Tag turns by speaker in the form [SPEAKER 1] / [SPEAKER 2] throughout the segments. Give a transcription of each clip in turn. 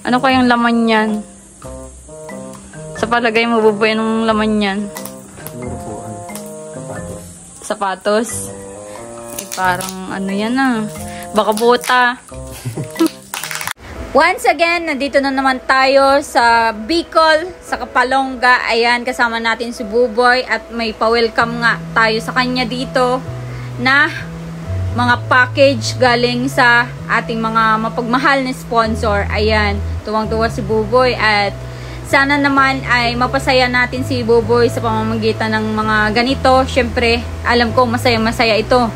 [SPEAKER 1] Ano kayang laman yan? Sa palagay mo, Buboy, anong laman yan?
[SPEAKER 2] Siguro po, sapatos.
[SPEAKER 1] Sapatos? Eh, parang ano yan ah. Baka bota. Once again, nandito na naman tayo sa Bicol, sa Kapalonga. Ayan, kasama natin si Buboy at may pa-welcome nga tayo sa kanya dito na mga package galing sa ating mga mapagmahal na sponsor. Ayan, tuwang-tuwa si Buboy at sana naman ay mapasaya natin si Buboy sa pamamagitan ng mga ganito. Siyempre, alam ko masaya-masaya ito.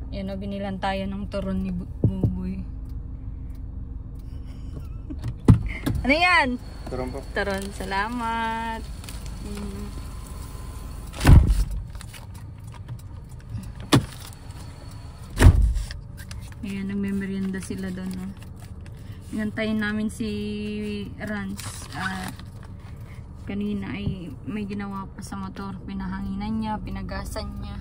[SPEAKER 1] Ayan o, binilan tayo ng turon ni Buboy. Ano yan?
[SPEAKER 2] Turon po.
[SPEAKER 1] Turon, salamat. Ayan, nagme-merienda sila doon. No? Inantayin namin si Rans. Kanina ay may ginawa pa sa motor. Pinahanginan niya, pinagasan niya.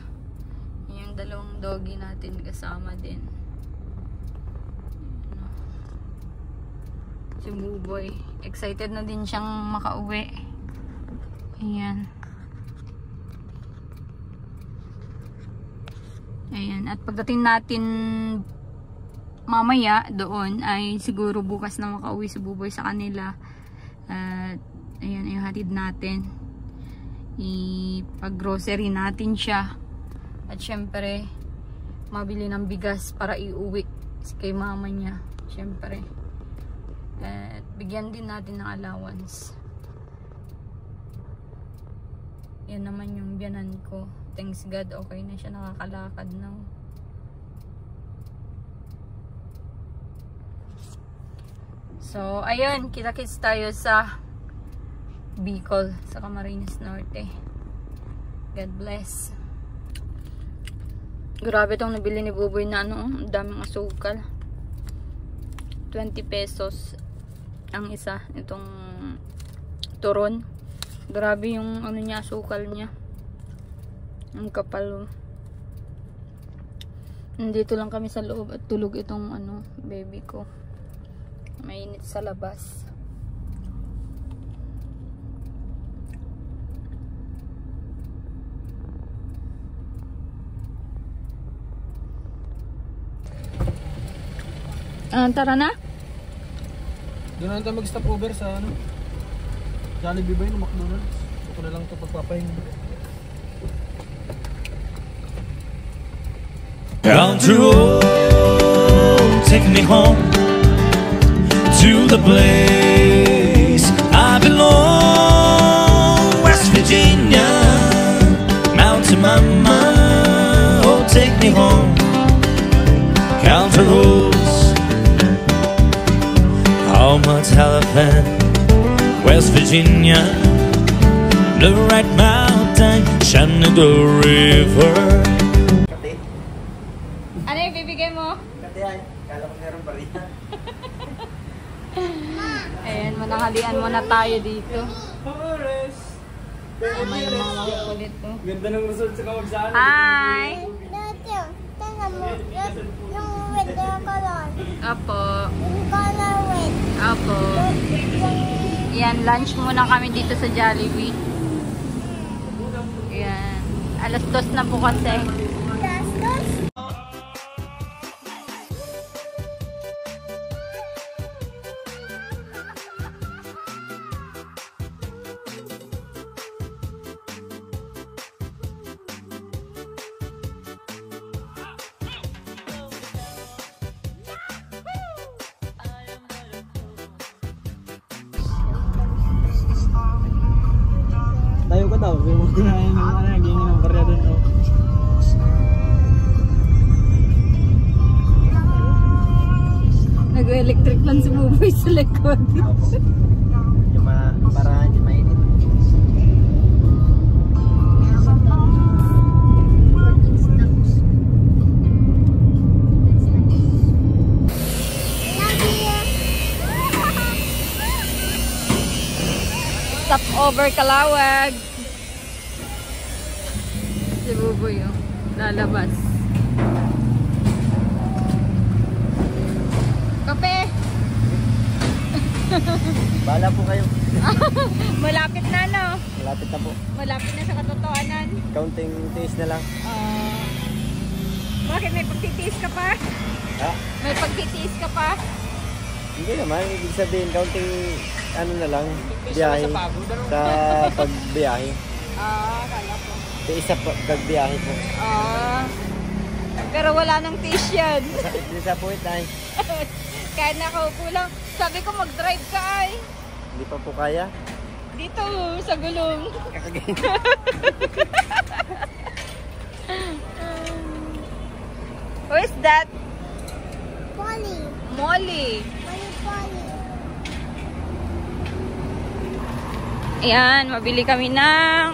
[SPEAKER 1] Yung dalawang doggy natin kasama din. Si Buboy. Excited na din siyang makauwi. Ayan. Ayan. At pagdating natin mamaya doon ay siguro bukas na makauwi si Buboy sa kanila. At ayan, ihatid natin. Ipag-grocery natin siya. At syempre, mabili ng bigas para iuwi kay mama niya. Syempre. At bigyan din natin ng allowance. Yan naman yung biyanan ko. Thanks God, okay na siya, nakakalakad na. So, ayun, kita-kits tayo sa Bicol, sa Camarines Norte. God bless. Grabe itong nabili ni Buboy na ano, daming asukal. 20 pesos ang isa, itong turon. Grabe yung ano niya, asukal niya. Ang kapal. Nandito lang kami sa loob at tulog itong ano, baby ko. Mainit sa labas. Tara na.
[SPEAKER 2] Doon na tayo mag-stop over sa ano, Jollibee ba yun, McDonald's? Ito na lang ito pagpapahinga.
[SPEAKER 3] Country road, take me home to the place I belong, West Virginia, Mountain Mama, oh take me home. Country roads, Almost Elephant, West Virginia, the Red Mountain, Shenandoah River.
[SPEAKER 1] Ano yung bibigay mo?
[SPEAKER 2] Katihan, kala ko meron pa rin.
[SPEAKER 1] Ayan, mananghalian muna tayo dito. May mga kulit to.
[SPEAKER 2] Ganda ng resort sa Kawagsaan.
[SPEAKER 1] Hi!
[SPEAKER 4] Yung red na color.
[SPEAKER 1] Apo.
[SPEAKER 4] Yung color red.
[SPEAKER 1] Apo. Yan, lunch muna kami dito sa Jollibee. Yan. Alas 2 na po kasi.
[SPEAKER 4] Gastos.
[SPEAKER 2] Tayo ka daw, huwag na yung naging ng barya doon.
[SPEAKER 1] Nag-electric lang si Buboy sa likod.
[SPEAKER 2] Yung para hindi mainit.
[SPEAKER 1] Stop over Kalawag. Si Buboy oh, lalabas. Kape!
[SPEAKER 5] Bahala po kayo.
[SPEAKER 1] Malapit na, no?
[SPEAKER 5] Malapit na po.
[SPEAKER 1] Malapit na sa katotohanan.
[SPEAKER 5] Counting days na lang.
[SPEAKER 1] Bakit may pagtitiis ka pa?
[SPEAKER 5] Ha?
[SPEAKER 1] May pagtitiis ka pa?
[SPEAKER 5] Hindi naman. Ibig sabihin, counting ano na lang. Biyahe. Sa pagbiyahe.
[SPEAKER 1] Kala ko.
[SPEAKER 5] Isa pagbiyahe po.
[SPEAKER 1] Pero wala nang tiis yan.
[SPEAKER 5] Masakit din sa puwit ay.
[SPEAKER 1] Kahit nakaupo lang. Sabi ko mag-drive ka ay.
[SPEAKER 5] Hindi pa po kaya.
[SPEAKER 1] Dito, sa gulong. Who is that?
[SPEAKER 4] Polly.
[SPEAKER 1] Molly.
[SPEAKER 4] Polly.
[SPEAKER 1] Ayan, mabili kami ng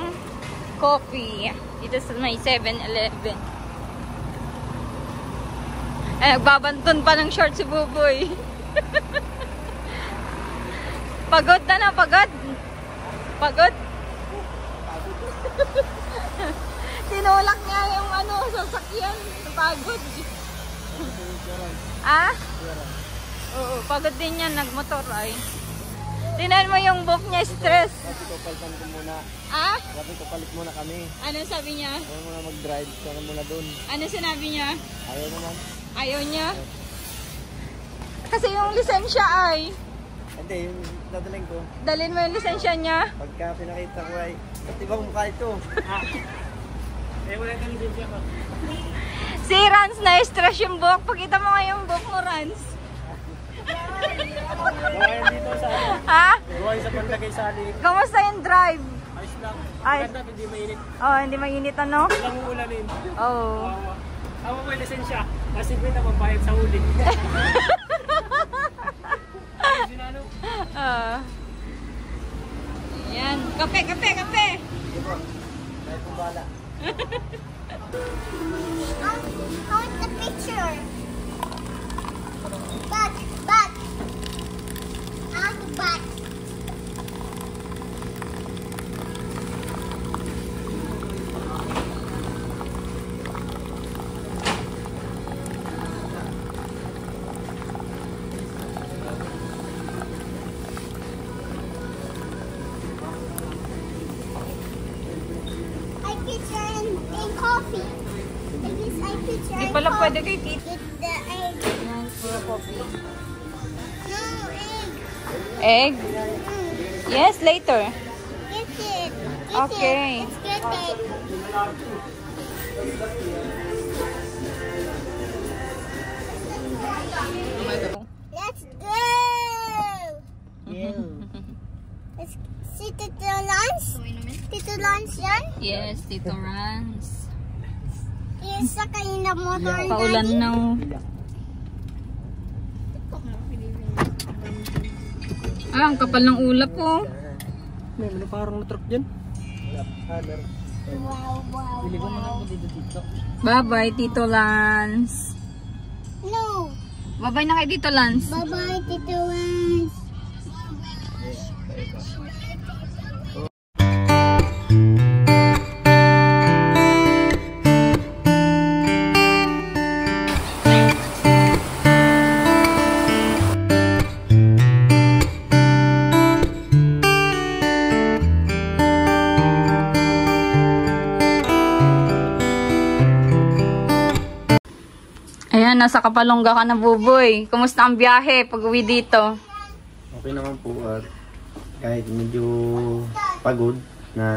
[SPEAKER 1] coffee. Dito sa may 7-Eleven. Nagbabanton pa ng short si Buboy. Pagod na, pagod. Pagod. Tinulak niya yung sasakyan. Pagod. Oo, pagod din yan. Nagmotor ay. Tinan mo yung buhok niya, stress.
[SPEAKER 5] Sabi ko, palitan ko muna. Sabi ko, palit muna kami.
[SPEAKER 1] Ano sabi niya?
[SPEAKER 5] Ayaw muna mag-drive. Sana muna dun.
[SPEAKER 1] Ano sinabi niya?
[SPEAKER 5] Ayaw naman.
[SPEAKER 1] Ayaw niya? Kasi yung lisensya ay...
[SPEAKER 5] Hindi, yung dadalhin ko.
[SPEAKER 1] Dalhin mo yung lisensya niya?
[SPEAKER 5] Pagka pinakita ko ay, ba't ibang mukha ito? Wala kang lisensya ko.
[SPEAKER 1] Si Rans, na-stress yung buhok. Pakita mo nga yung buhok mo, Rans.
[SPEAKER 5] Gawain dito sa gawain sa panlagay sa aling.
[SPEAKER 1] Kamusta yung drive?
[SPEAKER 5] Ayos lang.
[SPEAKER 1] Ayos.
[SPEAKER 5] Maganda, hindi mainit.
[SPEAKER 1] Hindi mainit ano?
[SPEAKER 5] Walang uulanin. Ako may lisensya. Kasi may nababayad sa huli.
[SPEAKER 1] Yan. Kape!
[SPEAKER 5] Dahil po bala.
[SPEAKER 4] How is the picture? Back. Back. I picture in coffee. I picture
[SPEAKER 1] Di
[SPEAKER 4] in
[SPEAKER 1] pala
[SPEAKER 4] coffee.
[SPEAKER 1] pwede kay Kit.
[SPEAKER 4] Get the egg.
[SPEAKER 1] Yan, puro coffee.
[SPEAKER 4] No,
[SPEAKER 1] Egg?
[SPEAKER 4] egg.
[SPEAKER 1] Yes, later.
[SPEAKER 4] Get it.
[SPEAKER 1] Okay.
[SPEAKER 4] Let's get it. Let's go. Let's see Tito Lance. Tito Lance yan.
[SPEAKER 1] Yes, Tito Rans.
[SPEAKER 4] Yes, sa kanina motor
[SPEAKER 1] Paulan na. Ang kapal ng ulap po.
[SPEAKER 2] May parang na truck dyan.
[SPEAKER 4] Wow.
[SPEAKER 2] Pili ko muna ako dito.
[SPEAKER 1] Bye-bye, Tito Lance.
[SPEAKER 4] No.
[SPEAKER 1] Bye-bye na kay Tito Lance.
[SPEAKER 4] Bye-bye, Tito Lance.
[SPEAKER 1] Ayan, nasa Kapalongga ka na, Buboy. Kumusta ang biyahe pag-uwi dito?
[SPEAKER 5] Okay naman po at kahit medyo pagod na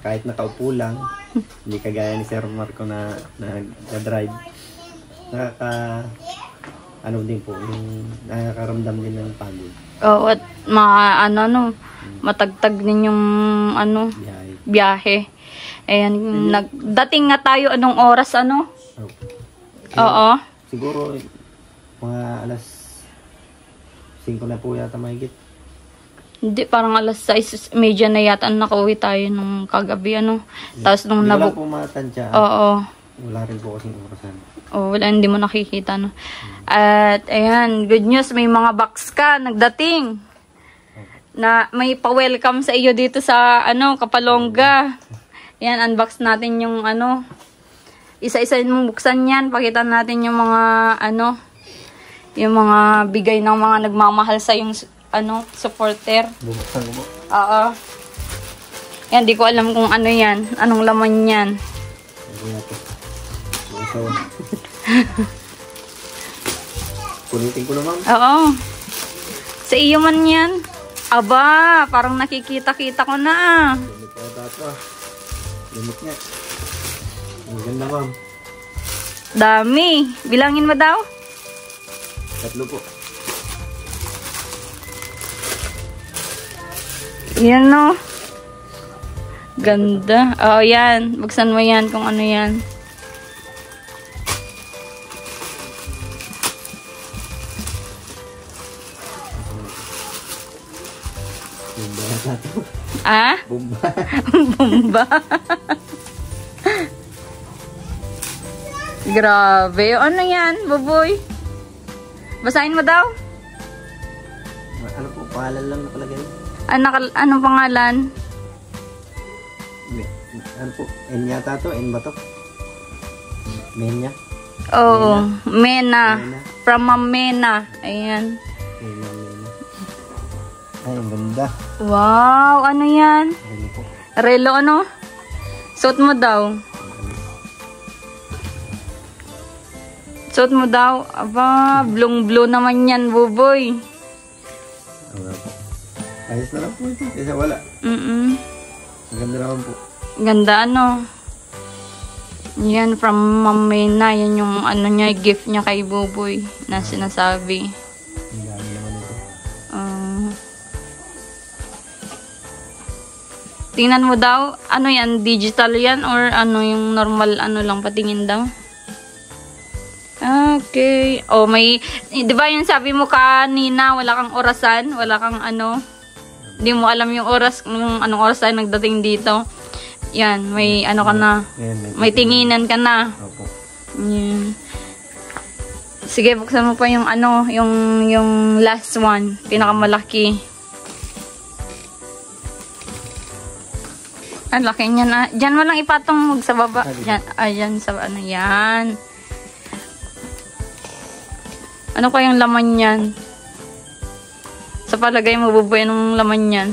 [SPEAKER 5] kahit nakaupo lang, hindi kagaya ni Sir Marco na nag-drive. Din po, yung nakakaramdam din ng pagod.
[SPEAKER 1] Oo, at matagtag din yung biyahe. Ayan, dating nga tayo anong oras Oo.
[SPEAKER 5] Siguro mga alas 5 na po yata mahigit.
[SPEAKER 1] Hindi, parang alas 6:30 na yata nakauwi tayo nung kagabi Tapos nung
[SPEAKER 5] Hindi ko lang po matansya.
[SPEAKER 1] Oo.
[SPEAKER 5] Wala rin po kasing orasan.
[SPEAKER 1] Wala, hindi mo nakikita At ayan, good news, may mga box ka nagdating. Na may pa-welcome sa iyo dito sa Kapalongga. Yan, unbox natin yung isa-isa mo buksan yan. Pakita natin yung mga yung mga bigay ng mga nagmamahal sa yung supporter.
[SPEAKER 5] Bubuksan ko po.
[SPEAKER 1] Oo. Yan, di ko alam kung ano yan. Anong laman yan.
[SPEAKER 5] Ano natin? Bubuksan. Punitin ko na, ma'am.
[SPEAKER 1] Oo. Sa iyo man yan. Aba, parang nakikita-kita ko na.
[SPEAKER 5] Limit na ito ah. Limit nga. Ang ganda, ma'am.
[SPEAKER 1] Dami. Bilangin mo daw.
[SPEAKER 5] 3 po.
[SPEAKER 1] Yan no. Ganda. Oo, yan. Buksan mo yan kung ano yan.
[SPEAKER 5] Bumba na ito.
[SPEAKER 1] Ah?
[SPEAKER 5] Bumba.
[SPEAKER 1] Bomba. Grabe. Ano yan, baboy? Basahin mo daw.
[SPEAKER 5] Ano po, pangalan lang nakalagay.
[SPEAKER 1] Anong pangalan?
[SPEAKER 5] Ano po, N yata to? N ba to? Menya?
[SPEAKER 1] Oo. Mena.
[SPEAKER 5] Mena.
[SPEAKER 1] From Mena. Ayan.
[SPEAKER 5] Mena. Ay, ang ganda.
[SPEAKER 1] Wow. Ano yan?
[SPEAKER 5] Ano po?
[SPEAKER 1] Relo ano? Suot mo daw. Suot mo daw. Aba, blue naman yan, buboy.
[SPEAKER 5] Ano po? Ayos na lang po ito. Kaysa wala. Ang ganda naman po.
[SPEAKER 1] Ganda ano. Yan from Ma'am Mena. Yan yung ano niya, gift niya kay buboy na sinasabi.
[SPEAKER 5] Ang dami naman ito.
[SPEAKER 1] Tingnan mo daw. Ano yan? Digital yan? Or ano yung normal ano lang patingin daw? Okay. Oh, may... Di ba yung sabi mo kanina, wala kang orasan? Wala kang ano? Hindi mo alam yung oras, yung anong oras tayo nagdating dito. Yan, may ano ka na. May tinginan ka na.
[SPEAKER 5] Opo.
[SPEAKER 1] Yan. Sige, buksan mo pa yung ano, yung last one. Pinakamalaki. Ang laki niya na. Diyan mo lang ipatong sa baba. Yan, ayan, sa ano yan. Ano kayang laman yan? Sa palagay mo, bubuhay ng laman yan?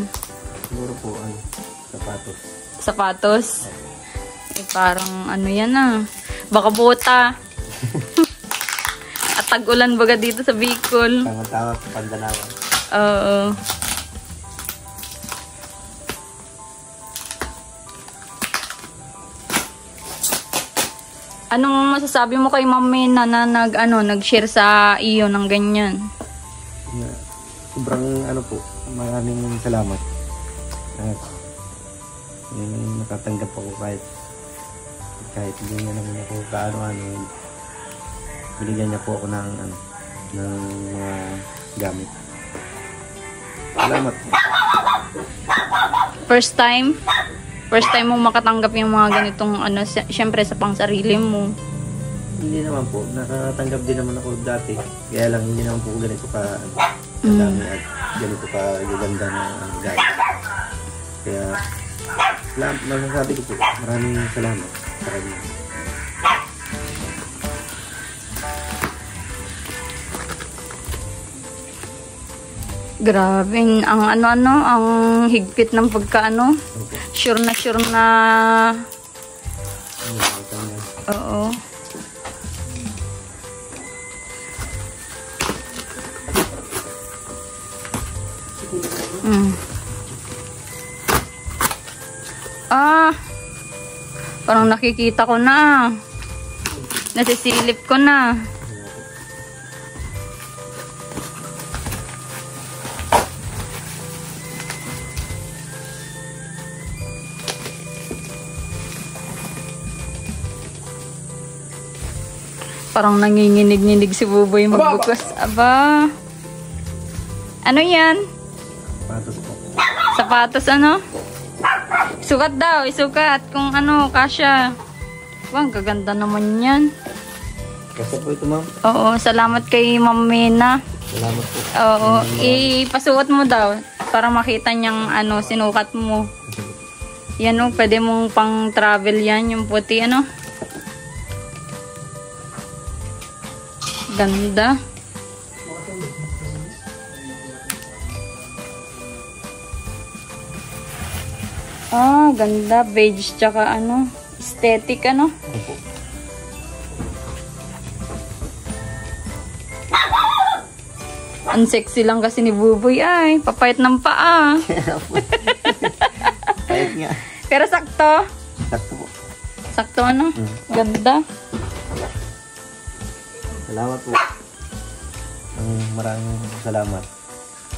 [SPEAKER 5] Siguro po, sapatos.
[SPEAKER 1] Sapatos? Eh, parang ano yan ah. Baka bota. At tag-ulan baga dito sa Bicol.
[SPEAKER 5] Tama-tama sa Pandanawan.
[SPEAKER 1] Oo. Anong masasabi mo kay Ma'am Mena na nag-share sa iyo ng ganyan?
[SPEAKER 5] Sobrang po, maraming salamat. At nakatanggap ako kahit hindi niya naman ako kaano-ano. Binigyan niya po ako ng mga gamit. Salamat.
[SPEAKER 1] First time mo makatanggap yung mga ganitong syempre sa pangsarili mo.
[SPEAKER 5] Hindi naman po, nakatanggap din naman ako dati. Kaya lang hindi naman po ganito ka dami at ganito ka gaganda na gamit. Kaya masasabi ko po, maraming salamat sa kanya.
[SPEAKER 1] Grabe, ang ang higpit ng pagkaano. Sure na. Oo. Parang nakikita ko na. Nasisilip ko na. Parang nanginginig-nginig si Buboy magbukas. Aba. Ano yan?
[SPEAKER 5] Sapatos po.
[SPEAKER 1] Sapatos ano? Isukat daw, isukat. Kung ano, kasya. Wang, gaganda naman yan.
[SPEAKER 5] Kasi po ito, ma'am.
[SPEAKER 1] Oo, salamat kay Ma'am Mena.
[SPEAKER 5] Salamat po.
[SPEAKER 1] Oo, ipasuot mo daw para makita niyang sinukat mo. Yan o, pwede mong pang travel yan, yung puti Ganda. Ah, ganda. Beige tsaka ano, aesthetic ano.
[SPEAKER 5] Opo.
[SPEAKER 1] Ang sexy lang kasi ni Buboy ay. Papayat ng paa.
[SPEAKER 5] Kahit nga.
[SPEAKER 1] Pero sakto.
[SPEAKER 5] Sakto po.
[SPEAKER 1] Sakto ano. Ganda.
[SPEAKER 5] Salamat po. Maraming salamat.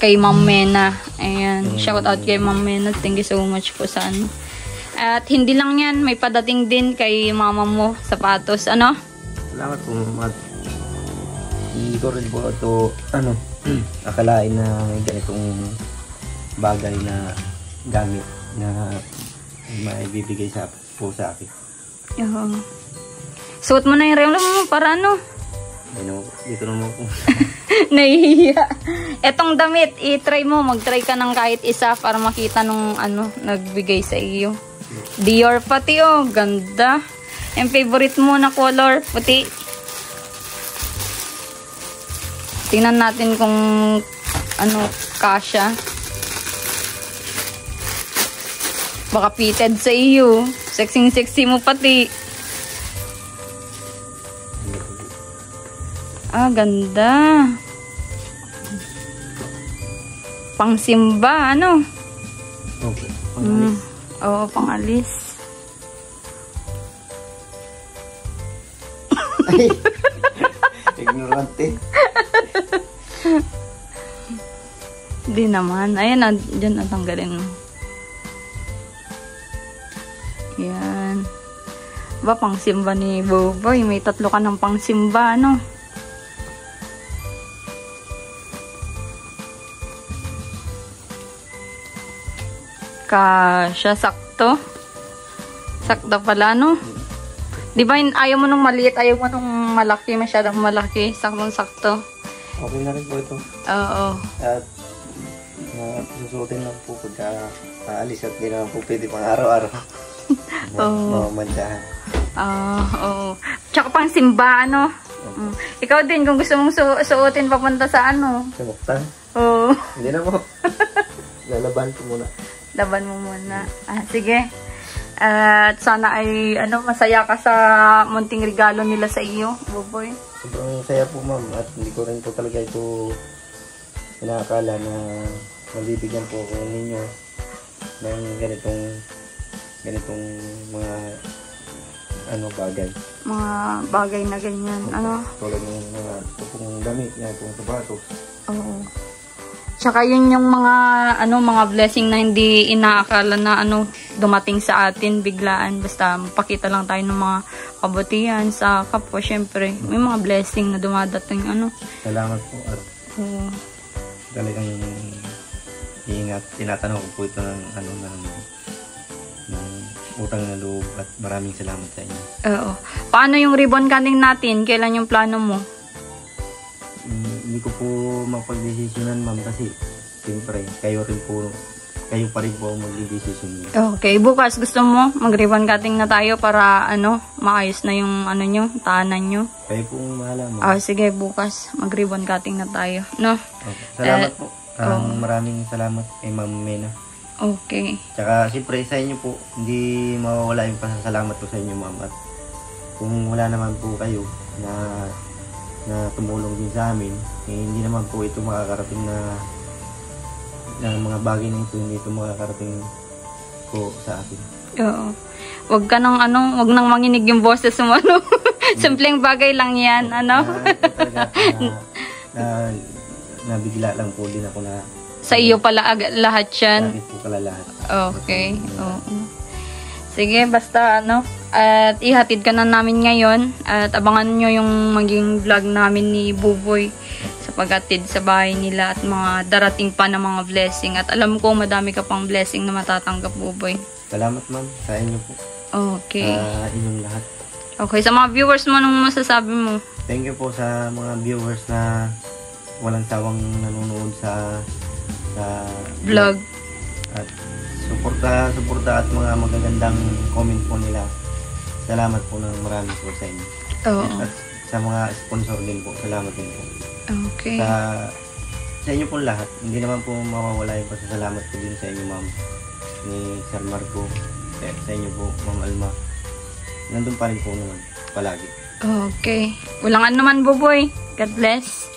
[SPEAKER 1] Kay Ma'am Mena. Ayan. Shout out kay Ma'am Mena. Thank you so much po sa ano. At hindi lang yan. May padating din kay mama mo. Sapatos. Ano?
[SPEAKER 5] Salamat po. Hindi ko rin po ito, akalain na may ganitong bagay na gamit na maibibigay po sa akin.
[SPEAKER 1] Suot mo na yung relo mo para ano?
[SPEAKER 5] Dito naman po.
[SPEAKER 1] Nahihiya. Etong damit, i-try mo. Mag-try ka ng kahit isa para makita nung nagbigay sa iyo. Dior pati oh. Ganda. Yung favorite mo na color, puti. Tingnan natin kung kasya. Baka fitted sa iyo. Sexy mo pati. Ah, ganda. Pangsimba, ano?
[SPEAKER 5] Okay. Pangalis.
[SPEAKER 1] Oo, pangalis.
[SPEAKER 5] Ay, ignorante.
[SPEAKER 1] Di naman. Ayan na, dyan natanggalin mo. Yan. Ba, pangsimba ni Boboy. May 3 ka ng pangsimba, ano? Kasya, sakto. Sakto pala, no? Di ba, ayaw mo nung maliit, ayaw mo nung malaki, masyadong malaki. Saktong-sakto.
[SPEAKER 5] Okay na rin po ito.
[SPEAKER 1] Oo.
[SPEAKER 5] At susuotin lang po pagka aalis at di naman po pwede pang araw-araw. Mamantsahan.
[SPEAKER 1] Oo. Tsaka pang simba, ano? Ikaw din, kung gusto mong suotin papunta sa ano?
[SPEAKER 5] Sa Muktan?
[SPEAKER 1] Oo.
[SPEAKER 5] Hindi na po. Lalaban ko muna.
[SPEAKER 1] Laban mo muna. Sige. At sana ay masaya ka sa munting regalo nila sa iyo, Boboy.
[SPEAKER 5] Sobrang saya po, ma'am. At hindi ko rin po talaga ito inaakala na mabibigyan po ko ninyo ng ganitong mga bagay.
[SPEAKER 1] Mga bagay na ganyan.
[SPEAKER 5] Tulad ng mga tupong damit na itong sapatos.
[SPEAKER 1] Oo. Tsaka yun yung mga blessing na hindi inaakala na dumating sa atin biglaan. Basta magpakita lang tayo ng mga kabutihan sa kapwa. Syempre, may mga blessing na dumadating.
[SPEAKER 5] Salamat po. At talagang ingat. Tinatanong ko po ito ng utang na loob at maraming salamat sa inyo. Oo.
[SPEAKER 1] Paano yung ribbon cutting natin? Kailan yung plano mo?
[SPEAKER 5] Hindi ko po mapag-desisyonan, ma'am, kasi siyempre kayo pa rin po mag-desisyon.
[SPEAKER 1] Okay, bukas gusto mo mag-ribbon cutting na tayo para maayos na yung tahanan nyo.
[SPEAKER 5] Kayo po mahala, ma'am.
[SPEAKER 1] Sige, bukas mag-ribbon cutting na tayo, no?
[SPEAKER 5] Okay. Salamat po. Maraming salamat kay Ma'am Mena.
[SPEAKER 1] Okay.
[SPEAKER 5] Tsaka siyempre sa inyo po, hindi mawawala yung pasasalamat ko sa inyo, ma'am. At kung wala naman po kayo na tumulong din sa amin, hindi naman po ito makakarating na mga bagay na ito, hindi ito makakarating po sa akin. Oo.
[SPEAKER 1] Wag nang manginig yung boses mo, Simpleng bagay lang yan,
[SPEAKER 5] Nabigla lang po din ako na
[SPEAKER 1] sa iyo pala lahat yan.
[SPEAKER 5] Sa akin po pala lahat.
[SPEAKER 1] Okay. Oo. Sige, basta at ihatid ka na namin ngayon at abangan nyo yung maging vlog namin ni Buboy sa paghatid sa bahay nila at mga darating pa na mga blessing. At alam ko madami ka pang blessing na matatanggap, Buboy.
[SPEAKER 5] Salamat, ma'am, sa inyo po.
[SPEAKER 1] Okay.
[SPEAKER 5] Inyong lahat.
[SPEAKER 1] Okay, sa mga viewers mo, anong masasabi mo?
[SPEAKER 5] Thank you po sa mga viewers na walang sawang nanonood sa
[SPEAKER 1] vlog.
[SPEAKER 5] At suporta at mga magagandang comment po nila. Salamat po ng marami po sa inyo.
[SPEAKER 1] Oo.
[SPEAKER 5] At sa mga sponsor din po, salamat din po.
[SPEAKER 1] Okay.
[SPEAKER 5] Sa inyo po lahat, hindi naman po mawawala yung pasasalamat ko din sa inyo, ma'am. ni Sir Marco, sa inyo po, Ma'am Alma. Nandun pa rin po naman, palagi.
[SPEAKER 1] Okay. Walang ano naman, Buboy. God bless.